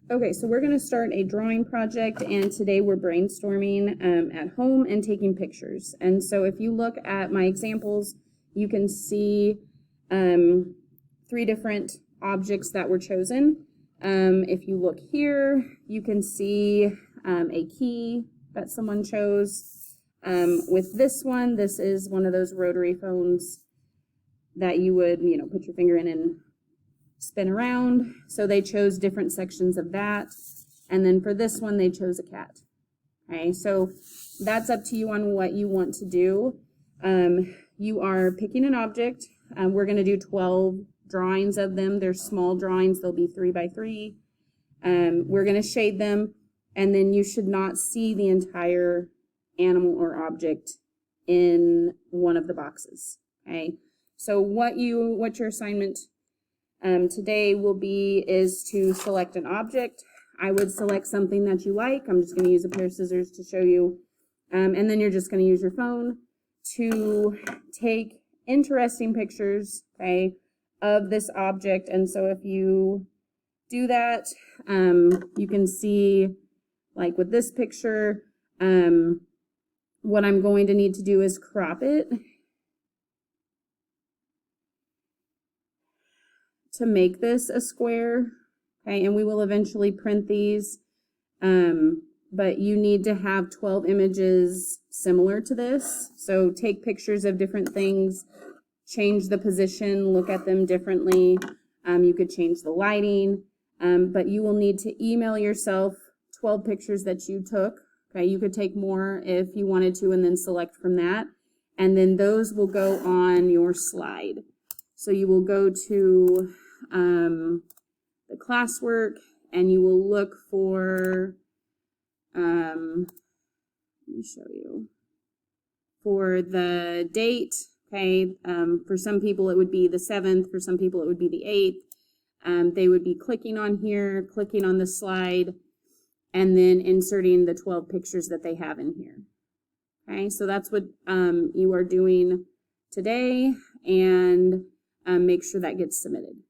Okay, so we're going to start a drawing project, and today we're brainstorming at home and taking pictures. And so if you look at my examples, you can see 3 different objects that were chosen. If you look here, you can see a key that someone chose. With this one, this is one of those rotary phones that you would, put your finger in and spin around. So they chose different sections of that. And then for this one, they chose a cat. Okay, so that's up to you on what you want to do. You are picking an object. We're going to do 12 drawings of them. They're small drawings. They'll be 3 by 3. We're going to shade them, and then you should not see the entire animal or object in one of the boxes. Okay, so what your assignment today is to select an object. I would select something that you like. I'm just going to use a pair of scissors to show you. And then you're just going to use your phone to take interesting pictures, okay, of this object. And so if you do that, you can see, like with this picture, what I'm going to need to do is crop it to make this a square, okay, and we will eventually print these, but you need to have 12 images similar to this. So take pictures of different things, change the position, look at them differently. You could change the lighting, but you will need to email yourself 12 pictures that you took. Okay, you could take more if you wanted to and then select from that, and then those will go on your slide. So you will go to the Classwork, and you will look for, let me show you, for the date, okay, for some people it would be the 7th, for some people it would be the 8th. They would be clicking on here, clicking on the slide, and then inserting the 12 pictures that they have in here. Okay, so that's what you are doing today, and make sure that gets submitted.